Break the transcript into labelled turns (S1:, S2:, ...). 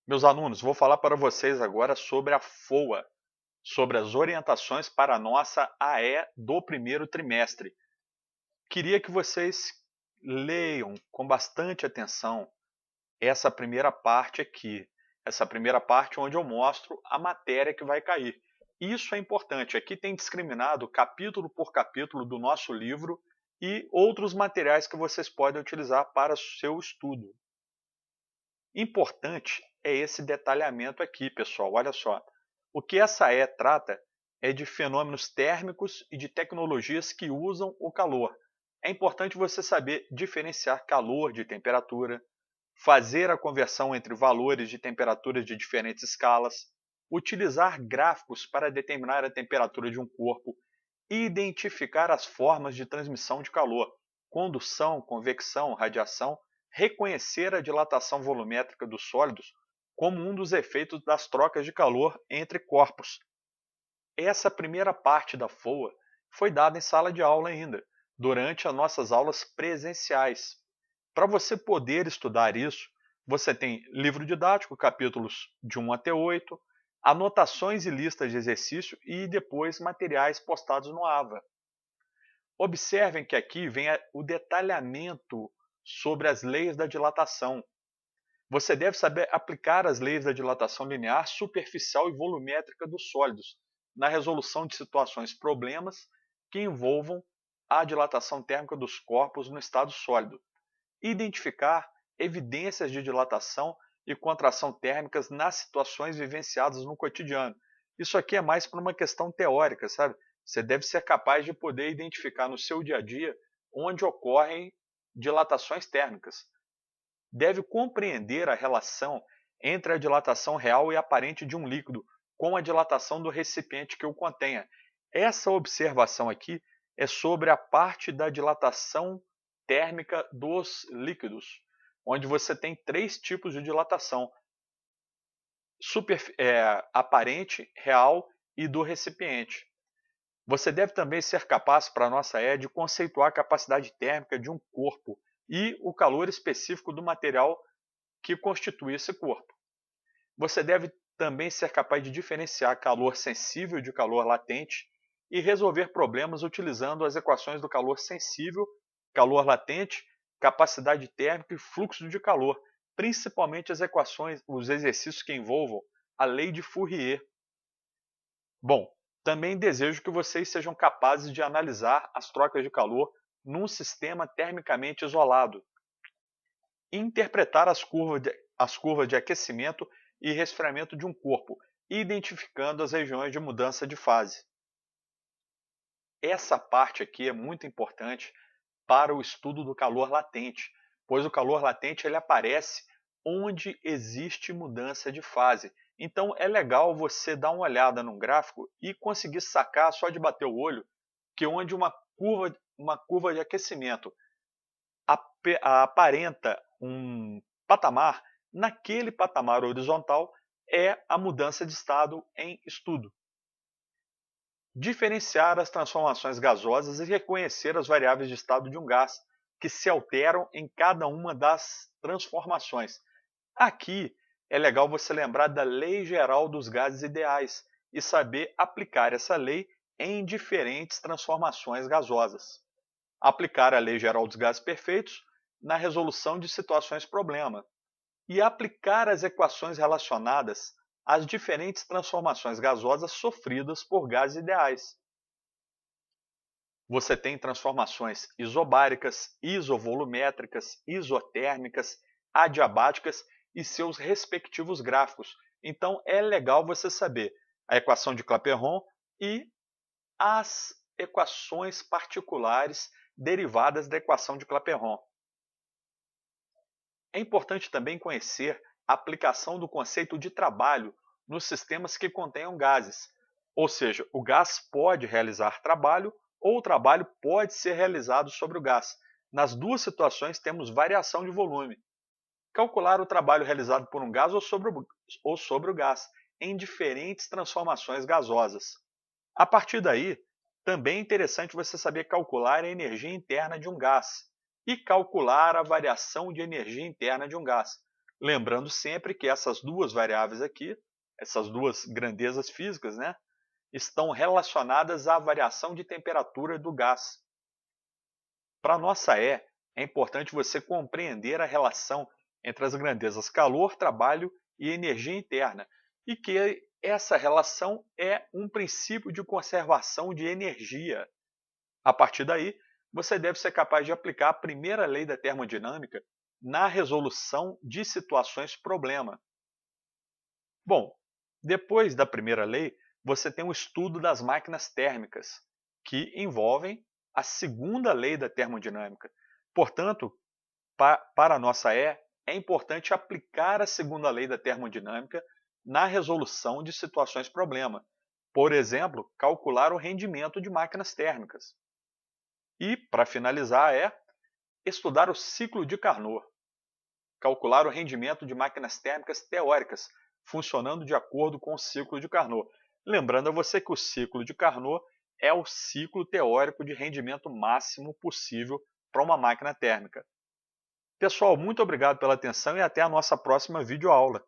S1: Meus alunos, vou falar para vocês agora sobre a FOA, sobre as orientações para a nossa AE do primeiro trimestre. Queria que vocês leiam com bastante atenção essa primeira parte aqui, essa primeira parte onde eu mostro a matéria que vai cair. Isso é importante, aqui tem discriminado capítulo por capítulo do nosso livro e outros materiais que vocês podem utilizar para seu estudo. Importante é esse detalhamento aqui, pessoal. Olha só. O que essa E trata é de fenômenos térmicos e de tecnologias que usam o calor. É importante você saber diferenciar calor de temperatura, fazer a conversão entre valores de temperaturas de diferentes escalas, utilizar gráficos para determinar a temperatura de um corpo e identificar as formas de transmissão de calor, condução, convecção, radiação, reconhecer a dilatação volumétrica dos sólidos como um dos efeitos das trocas de calor entre corpos. Essa primeira parte da FOA foi dada em sala de aula ainda, durante as nossas aulas presenciais. Para você poder estudar isso, você tem livro didático, capítulos de 1 até 8, anotações e listas de exercício e depois materiais postados no AVA. Observem que aqui vem o detalhamento sobre as leis da dilatação. Você deve saber aplicar as leis da dilatação linear, superficial e volumétrica dos sólidos na resolução de situações problemas que envolvam a dilatação térmica dos corpos no estado sólido. Identificar evidências de dilatação e contração térmicas nas situações vivenciadas no cotidiano. Isso aqui é mais para uma questão teórica, sabe? Você deve ser capaz de poder identificar no seu dia a dia onde ocorrem dilatações térmicas. Deve compreender a relação entre a dilatação real e aparente de um líquido com a dilatação do recipiente que o contenha. Essa observação aqui é sobre a parte da dilatação térmica dos líquidos, onde você tem três tipos de dilatação: aparente, real e do recipiente. Você deve também ser capaz, para a nossa E, de conceituar a capacidade térmica de um corpo e o calor específico do material que constitui esse corpo. Você deve também ser capaz de diferenciar calor sensível de calor latente e resolver problemas utilizando as equações do calor sensível, calor latente, capacidade térmica e fluxo de calor, principalmente as equações, os exercícios que envolvam a lei de Fourier. Bom, também desejo que vocês sejam capazes de analisar as trocas de calor num sistema termicamente isolado, interpretar as curvas de aquecimento e resfriamento de um corpo, identificando as regiões de mudança de fase. Essa parte aqui é muito importante para o estudo do calor latente, pois o calor latente ele aparece onde existe mudança de fase. Então é legal você dar uma olhada num gráfico e conseguir sacar só de bater o olho que onde uma curva de aquecimento aparenta um patamar, naquele patamar horizontal é a mudança de estado em estudo. Diferenciar as transformações gasosas e reconhecer as variáveis de estado de um gás que se alteram em cada uma das transformações. Aqui é legal você lembrar da Lei Geral dos Gases Ideais e saber aplicar essa lei em diferentes transformações gasosas. Aplicar a Lei Geral dos Gases Perfeitos na resolução de situações problema e aplicar as equações relacionadas às diferentes transformações gasosas sofridas por gases ideais. Você tem transformações isobáricas, isovolumétricas, isotérmicas, adiabáticas e seus respectivos gráficos. Então é legal você saber a equação de Clapeyron e as equações particulares derivadas da equação de Clapeyron. É importante também conhecer a aplicação do conceito de trabalho nos sistemas que contenham gases. Ou seja, o gás pode realizar trabalho ou o trabalho pode ser realizado sobre o gás. Nas duas situações temos variação de volume. Calcular o trabalho realizado por um gás ou sobre o gás em diferentes transformações gasosas. A partir daí, também é interessante você saber calcular a energia interna de um gás e calcular a variação de energia interna de um gás. Lembrando sempre que essas duas variáveis aqui, essas duas grandezas físicas, né, estão relacionadas à variação de temperatura do gás. Para a nossa E, é importante você compreender a relação entre as grandezas calor, trabalho e energia interna, e que essa relação é um princípio de conservação de energia. A partir daí, você deve ser capaz de aplicar a primeira lei da termodinâmica na resolução de situações problema. Bom, depois da primeira lei, você tem o estudo das máquinas térmicas, que envolvem a segunda lei da termodinâmica. Portanto, para a nossa E, é importante aplicar a segunda lei da termodinâmica na resolução de situações problema. Por exemplo, calcular o rendimento de máquinas térmicas. E, para finalizar, é estudar o ciclo de Carnot, calcular o rendimento de máquinas térmicas teóricas, funcionando de acordo com o ciclo de Carnot. Lembrando a você que o ciclo de Carnot é o ciclo teórico de rendimento máximo possível para uma máquina térmica. Pessoal, muito obrigado pela atenção e até a nossa próxima videoaula.